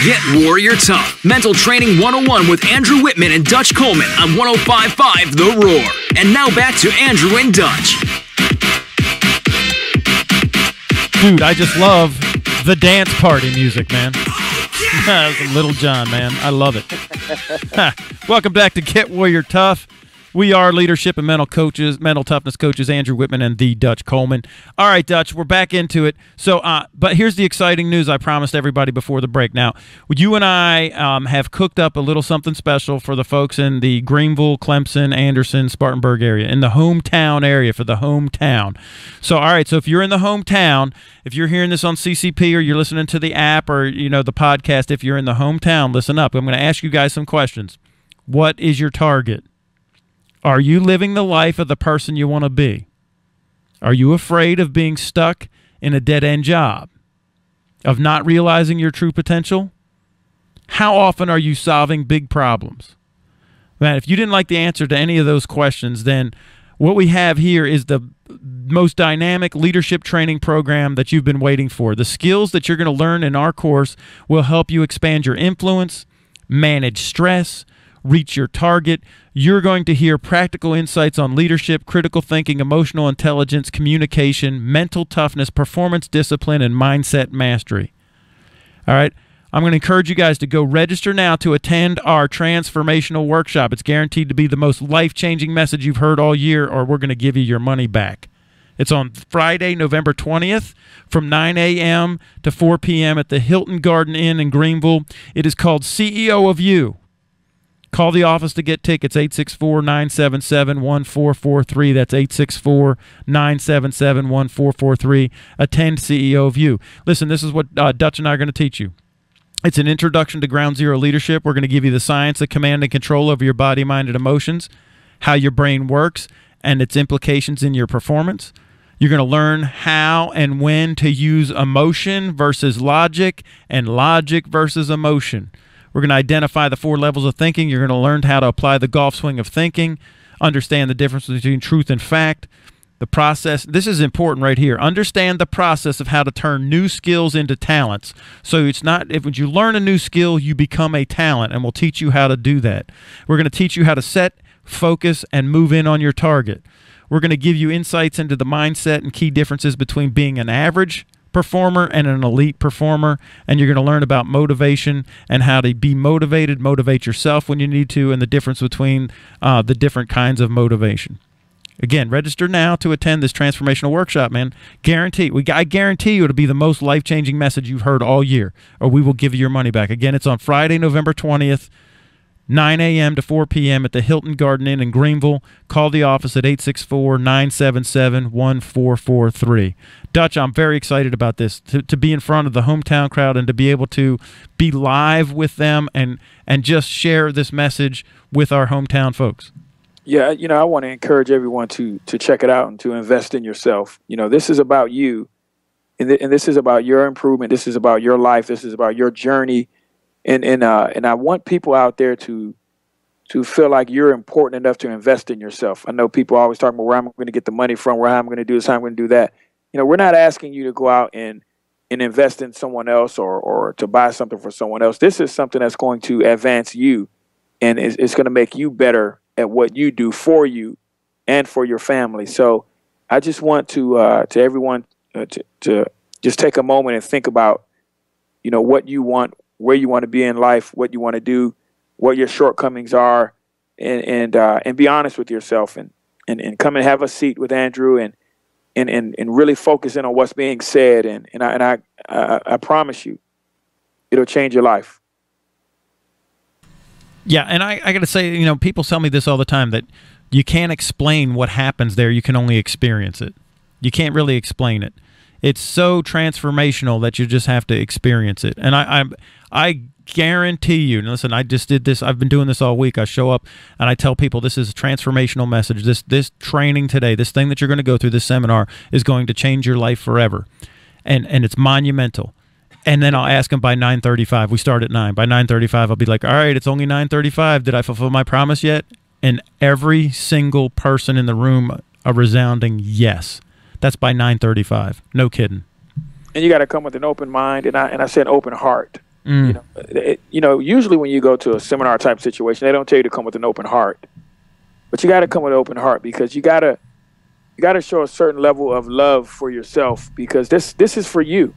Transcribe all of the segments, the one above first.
Get Warrior Tough. Mental Training 101 with Andrew Wittman and Dutch Coleman on 105.5 The Roar. And now back to Andrew and Dutch. Dude, I just love the dance party music, man. Some Little John, man. I love it. Welcome back to Get Warrior Tough. We are leadership and mental toughness coaches, Andrew Wittman and the Dutch Coleman. All right, Dutch, we're back into it. So, but here's the exciting news I promised everybody before the break. Now, you and I have cooked up a little something special for the folks in the Greenville, Clemson, Anderson, Spartanburg area, in the hometown area for the hometown. So, all right, so if you're in the hometown, if you're hearing this on CCP or you're listening to the app or, the podcast, if you're in the hometown, listen up. I'm going to ask you guys some questions. What is your target? Are you living the life of the person you want to be? Are you afraid of being stuck in a dead-end job? Of not realizing your true potential? How often are you solving big problems? Man, if you didn't like the answer to any of those questions, then what we have here is the most dynamic leadership training program that you've been waiting for. The skills that you're going to learn in our course will help you expand your influence, manage stress, reach your target. You're going to hear practical insights on leadership, critical thinking, emotional intelligence, communication, mental toughness, performance discipline, and mindset mastery. All right. I'm going to encourage you guys to go register now to attend our transformational workshop. It's guaranteed to be the most life-changing message you've heard all year, or we're going to give you your money back. It's on Friday, November 20th from 9 a.m. to 4 p.m. at the Hilton Garden Inn in Greenville. It is called CEO of You. Call the office to get tickets, 864-977-1443. That's 864-977-1443. Attend CEO of You. Listen, this is what Dutch and I are going to teach you. It's an introduction to ground zero leadership. We're going to give you the science of command and control over your body, mind, and emotions, how your brain works, and its implications in your performance. You're going to learn how and when to use emotion versus logic and logic versus emotion. We're going to identify the 4 levels of thinking. You're going to learn how to apply the golf swing of thinking, understand the difference between truth and fact, the process. This is important right here. Understand the process of how to turn new skills into talents. So it's not, when you learn a new skill, you become a talent, and we'll teach you how to do that. We're going to teach you how to set, focus, and move in on your target. We're going to give you insights into the mindset and key differences between being an average performer and an elite performer, and you're going to learn about motivation and how to be motivated, motivate yourself when you need to, and the difference between the different kinds of motivation. Again, register now to attend this transformational workshop, man. I guarantee you it'll be the most life-changing message you've heard all year, or we will give you your money back. Again, it's on Friday, November 20th, 9 a.m. to 4 p.m. at the Hilton Garden Inn in Greenville. Call the office at 864-977-1443. Dutch, I'm very excited about this, to be in front of the hometown crowd and to be able to be live with them and just share this message with our hometown folks. Yeah, I want to encourage everyone to check it out and to invest in yourself. This is about you, and this is about your improvement. This is about your life. This is about your journey. And I want people out there to feel like you're important enough to invest in yourself. I know people always talk about where I'm going to get the money from, where I'm going to do this, how I'm going to do that. We're not asking you to go out and invest in someone else or to buy something for someone else. This is something that's going to advance you, and it's going to make you better at what you do for you and for your family. So I just want to everyone to just take a moment and think about, what you want, where you want to be in life, what you want to do, what your shortcomings are, and be honest with yourself, and come and have a seat with Andrew and really focus in on what's being said, and I promise you, it'll change your life. Yeah, and I got to say, people tell me this all the time, that you can't explain what happens there. You can only experience it. You can't really explain it. It's so transformational that you just have to experience it. And I guarantee you, and listen, I just did this. I've been doing this all week. I show up and I tell people this is a transformational message. This training today, this thing that you're going to go through, this seminar is going to change your life forever. And it's monumental. And then I'll ask them by 9:35. We start at 9. By 9:35, I'll be like, all right, it's only 9:35. Did I fulfill my promise yet? And every single person in the room, a resounding yes. That's by 9:35. No kidding. And you got to come with an open mind, and I said open heart. Usually when you go to a seminar type situation, they don't tell you to come with an open heart, but you got to come with an open heart because you got to show a certain level of love for yourself because this is for you,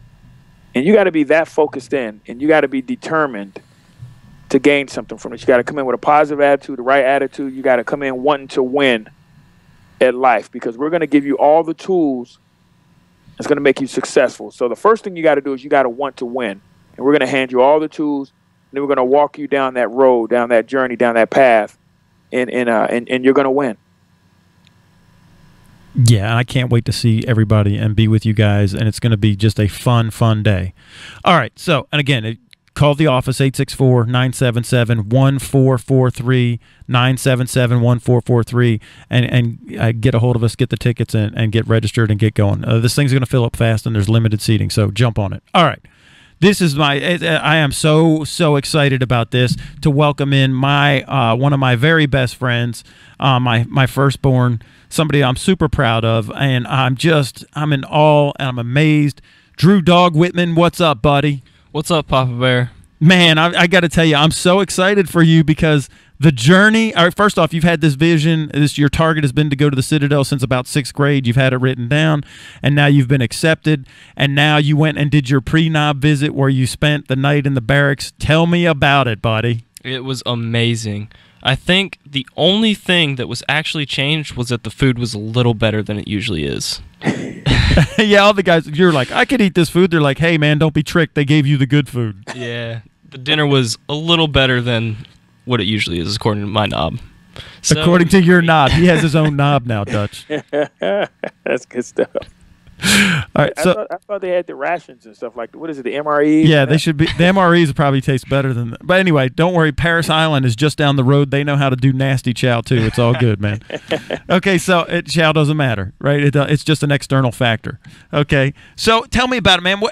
and you got to be that focused in, and you got to be determined to gain something from it. You got to come in with a positive attitude, the right attitude. You got to come in wanting to win at life because we're going to give you all the tools that's going to make you successful. So the first thing you got to do is you got to want to win. And we're going to hand you all the tools, and then we're going to walk you down that road, down that journey, down that path, and you're going to win. Yeah, I can't wait to see everybody and be with you guys, and it's going to be just a fun day. All right, so, and again, call the office, 864-977-1443, 977-1443, and get a hold of us, get the tickets, and get registered and get going. This thing's going to fill up fast, and there's limited seating, so jump on it. All right. This is I am so excited about this, to welcome in my one of my very best friends, my firstborn, somebody I'm super proud of, and I'm in awe and I'm amazed. Drew Dog Wittman, what's up, buddy? What's up, Papa Bear? Man, I got to tell you, I'm so excited for you because the journey. All right, first off, you've had this vision. Your target has been to go to the Citadel since about 6th grade. You've had it written down, and now you've been accepted. And now you went and did your pre-knob visit where you spent the night in the barracks. Tell me about it, buddy. It was amazing. I think the only thing that was actually changed was that the food was a little better than it usually is. Yeah, all the guys, you're like, I could eat this food. They're like, hey, man, don't be tricked. They gave you the good food. Yeah, the dinner was a little better than what it usually is, according to my knob. So, according to your knob. He has his own knob now, Dutch. That's good stuff. All right, I thought they had the rations and stuff like that. What is it, the MREs? Yeah, they should be. The MREs probably taste better than that. But anyway, don't worry. Paris Island is just down the road. They know how to do nasty chow, too. It's all good, man. Okay, so chow doesn't matter, right? It's just an external factor. Okay, so tell me about it, man.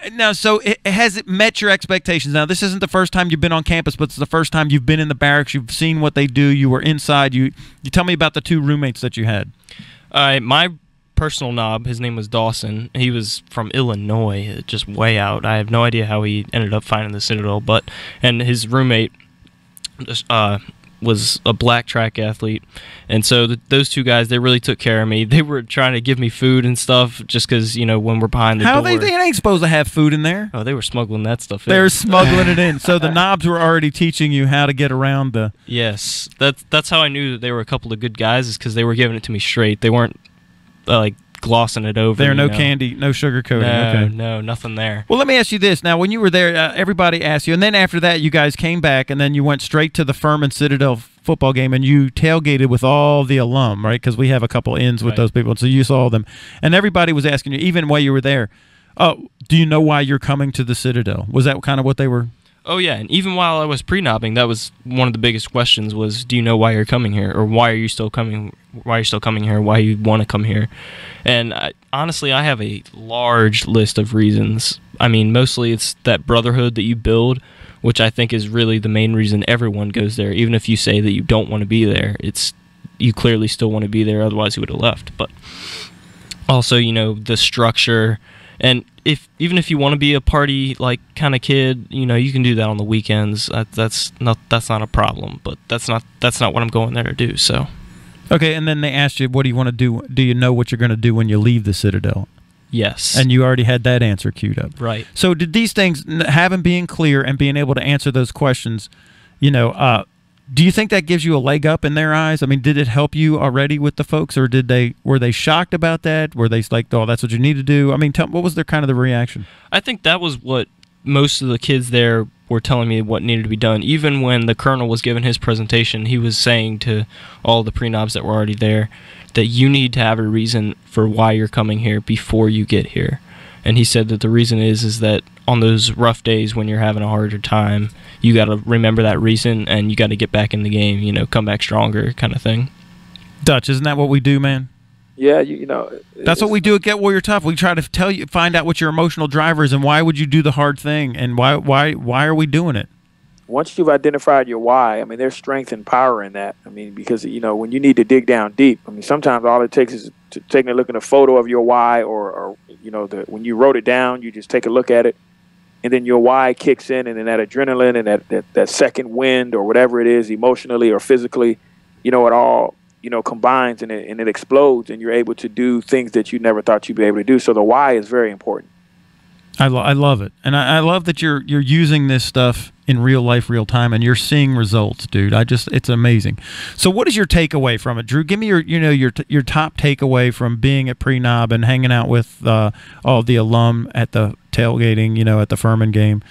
Has it met your expectations? Now, this isn't the first time you've been on campus, but it's the first time you've been in the barracks. You've seen what they do. You were inside. You tell me about the 2 roommates that you had. My personal knob, his name was Dawson. He was from Illinois, just way out. I have no idea how he ended up finding the Citadel, and his roommate was a black track athlete, and so those 2 guys, they really took care of me. They were trying to give me food and stuff just because, when we're behind the door. They ain't supposed to have food in there. Oh, they were smuggling that stuff in. They were smuggling it in. So the knobs were already teaching you how to get around the... Yes, that's how I knew that they were a couple of good guys, is because they were giving it to me straight. They weren't like glossing it over. There, no candy, no sugar coating. No, nothing there. Well, let me ask you this. Now, when you were there, everybody asked you, and then after that, you guys came back, and then you went straight to the Furman Citadel football game, and you tailgated with all the alum, right? Because we have a couple ins with those people, and so you saw them. And everybody was asking you, even while you were there, do you know why you're coming to the Citadel? Was that kind of what they were... Oh, yeah, and even while I was pre-knobbing, that was one of the biggest questions was, do you know why you're coming here? Or why are you still coming here? Why you want to come here? And honestly, I have a large list of reasons. I mean, mostly it's that brotherhood that you build, which I think is really the main reason everyone goes there. Even if you say that you don't want to be there, you clearly still want to be there, otherwise you would have left. But also, the structure... And even if you want to be a party like kind of kid, you can do that on the weekends. That's not a problem. But that's not what I'm going there to do. So, okay. And then they asked you, what do you want to do? Do you know what you're going to do when you leave the Citadel? Yes. And you already had that answer queued up. Right. So did these things, having being clear and being able to answer those questions, do you think that gives you a leg up in their eyes? I mean, did it help you already with the folks, or were they shocked about that? Were they like, oh, that's what you need to do? I mean, what was their kind of the reaction? I think that was what most of the kids there were telling me what needed to be done. Even when the colonel was giving his presentation, he was saying to all the pre-knobs that were already there that you need to have a reason for why you're coming here before you get here. And he said that the reason is that on those rough days when you're having a harder time, you got to remember that reason, and you got to get back in the game, come back stronger kind of thing. Dutch, isn't that what we do, man? Yeah, that's what we do at Get Warrior Tough. We try to find out what your emotional driver is and why would you do the hard thing, and why are we doing it? Once you've identified your why, I mean, there's strength and power in that. I mean, because, when you need to dig down deep, I mean, sometimes all it takes is taking a look at a photo of your why or when you wrote it down, you just take a look at it and then your why kicks in, and then that adrenaline and that second wind or whatever it is, emotionally or physically, it all, combines and it explodes, and you're able to do things that you never thought you'd be able to do. So the why is very important. I love it, and I love that you're using this stuff in real life, real time, and you're seeing results, dude. It's amazing. So, what is your takeaway from it, Drew? Give me your top takeaway from being at Pre-Knob and hanging out with all the alum at the tailgating, at the Furman game.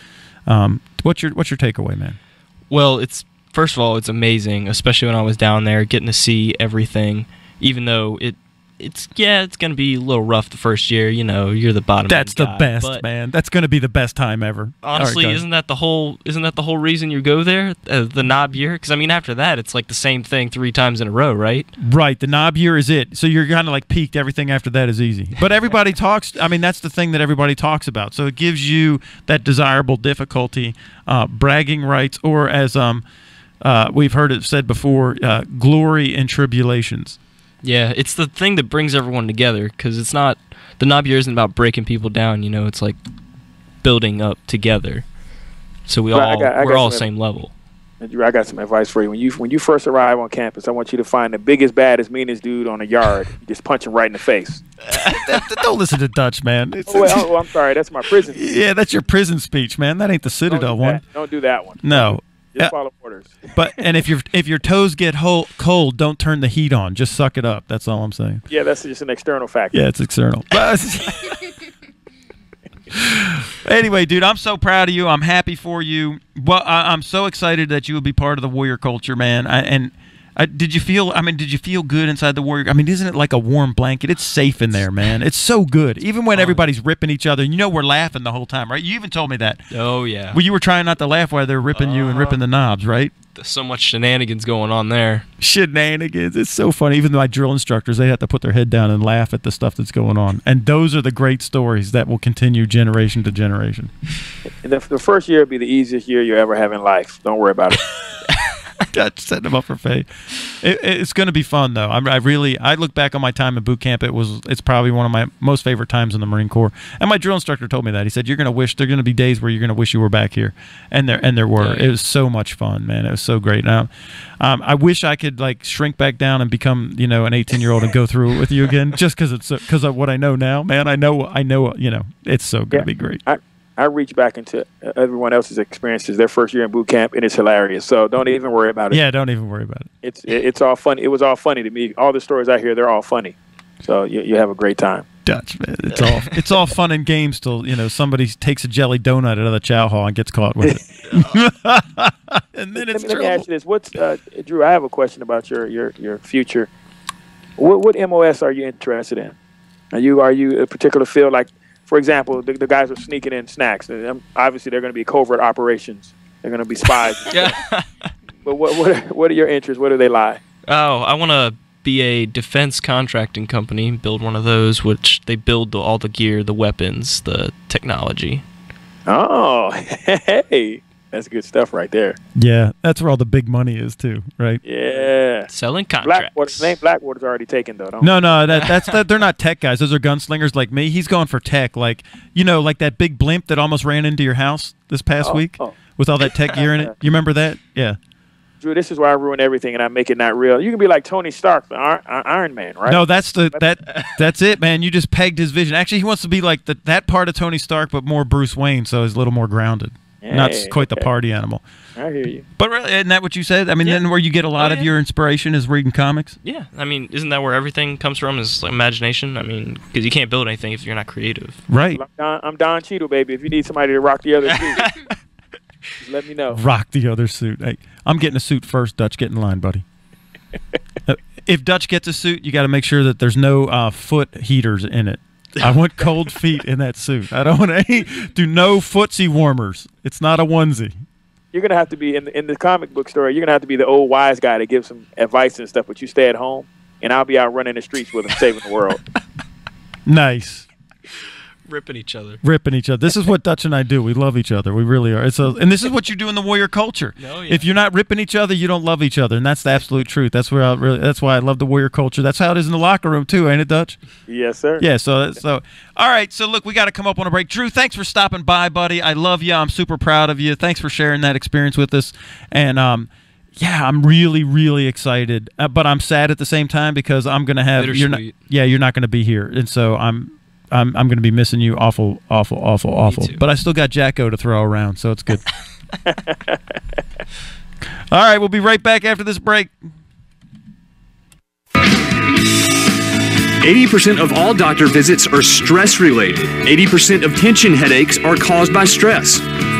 What's your takeaway, man? Well, first of all, it's amazing, especially when I was down there, getting to see everything, even though it's going to be a little rough the first year. You're the bottom. That's the best, man. That's going to be the best time ever. Honestly, right, isn't that the whole reason you go there? The knob year? Because after that, it's like the same thing 3 times in a row, right? Right. The knob year is it. So you're kind of like peaked. Everything after that is easy. But everybody talks. That's the thing that everybody talks about. So it gives you that desirable difficulty, bragging rights, or as we've heard it said before, glory in tribulations. Yeah, it's the thing that brings everyone together, because it's not – the knob year isn't about breaking people down, it's like building up together. So we're all same level. Drew, I got some advice for you. When you first arrive on campus, I want you to find the biggest, baddest, meanest dude on the yard. You just punch him right in the face. Don't listen to Dutch, man. I'm sorry. That's my prison speech. Yeah, that's your prison speech, man. That ain't the Citadel one. Don't do that one. No. Just follow orders. And if your toes get cold, don't turn the heat on. Just suck it up. That's all I'm saying. Yeah, that's just an external factor. Yeah, it's external. Anyway, dude, I'm so proud of you. I'm happy for you. Well, I'm so excited that you will be part of the Warrior culture, man. Did you feel good inside the Warrior? Isn't it like a warm blanket? It's safe in there, man. It's so good. Even when everybody's ripping each other, we're laughing the whole time, right? You even told me that. Oh, yeah. Well, you were trying not to laugh while they were ripping you and ripping the knobs, right? There's so much shenanigans going on there. Shenanigans. It's so funny. Even my drill instructors, they have to put their head down and laugh at the stuff that's going on. And those are the great stories that will continue generation to generation. And the first year will be the easiest year you ever have in life. Don't worry about it. God, setting them up for fate. It's going to be fun, though. I look back on my time in boot camp. It's probably one of my most favorite times in the Marine Corps. And my drill instructor told me that. He said, "You're going to wish there are going to be days where you're going to wish you were back here," and there were. Yeah. It was so much fun, man. It was so great. Now, I wish I could shrink back down and become an 18-year-old and go through it with you again, just because of what I know now, man. I know. It's so going to be great. I reach back into everyone else's experiences, their first year in boot camp, and it's hilarious. So don't even worry about it. Yeah, don't even worry about it. It's all funny. It was all funny to me. All the stories I hear, they're all funny. So you have a great time. Dutch, man. It's all fun and games till somebody takes a jelly donut out of the chow hall and gets caught with it. And then it's let me ask you this: Drew? I have a question about your future. What MOS are you interested in? Are you a particular field like? For example, the guys are sneaking in snacks. Obviously, they're going to be covert operations. They're going to be spies. Yeah. But what are your interests? Where do they lie? Oh, I want to be a defense contracting company, build one of those, which they build all the gear, the weapons, the technology. Oh, hey. That's good stuff right there. Yeah, that's where all the big money is too, right? Yeah. Selling contracts. Blackwater's already taken though. No, that's they're not tech guys. Those are gunslingers like me. He's going for tech, like that big blimp that almost ran into your house this past week with all that tech gear in it. You remember that? Yeah. Drew, this is why I ruin everything and I make it not real. You can be like Tony Stark, the Iron Man, right? No, that's it, man. You just pegged his vision. Actually, he wants to be like that part of Tony Stark, but more Bruce Wayne, so he's a little more grounded. Not quite the party animal. I hear you. But really, isn't that what you said? Then where you get a lot of your inspiration is reading comics? Yeah. Isn't that where everything comes from, is like imagination? Because you can't build anything if you're not creative. Right. I'm Don Cheadle, baby. If you need somebody to rock the other suit, just let me know. Rock the other suit. Hey, I'm getting a suit first. Dutch, get in line, buddy. If Dutch gets a suit, you got to make sure that there's no foot heaters in it. I want cold feet in that suit. I don't want to do no footsie warmers. It's not a onesie. You're going to have to be, in the comic book story, you're going to have to be the old wise guy to give some advice and stuff, but you stay at home, and I'll be out running the streets with him, saving the world. Nice. Ripping each other. This is what Dutch and I do. We love each other. We really are. And this is what you do in the warrior culture. Oh, yeah. If you're not ripping each other, you don't love each other, and that's the absolute truth. That's why I love the warrior culture. That's how it is in the locker room too, ain't it, Dutch? Yes, sir. Yeah. So all right. So look, we got to come up on a break. Drew, thanks for stopping by, buddy. I love you. I'm super proud of you. Thanks for sharing that experience with us. And yeah, I'm really, really excited, but I'm sad at the same time because I'm gonna have you're not gonna be here, and so I'm going to be missing you awful. But I still got Jacko to throw around, so it's good. All right, we'll be right back after this break. 80% of all doctor visits are stress-related. 80% of tension headaches are caused by stress.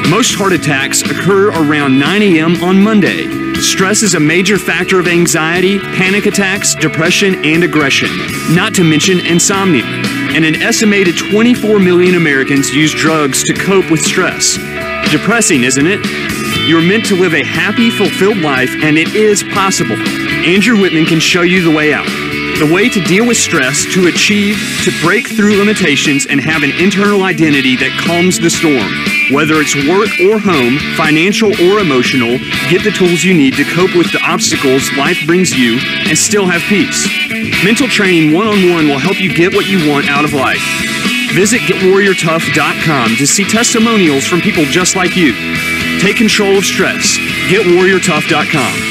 Most heart attacks occur around 9 a.m. on Monday. Stress is a major factor of anxiety, panic attacks, depression, and aggression, not to mention insomnia. And an estimated 24 million Americans use drugs to cope with stress. Depressing, isn't it? You're meant to live a happy, fulfilled life, and it is possible. Andrew Wittman can show you the way out. The way to deal with stress, to achieve, to break through limitations, and have an internal identity that calms the storm. Whether it's work or home, financial or emotional, get the tools you need to cope with the obstacles life brings you and still have peace. Mental Training 1-on-1 will help you get what you want out of life. Visit GetWarriorTough.com to see testimonials from people just like you. Take control of stress. GetWarriorTough.com.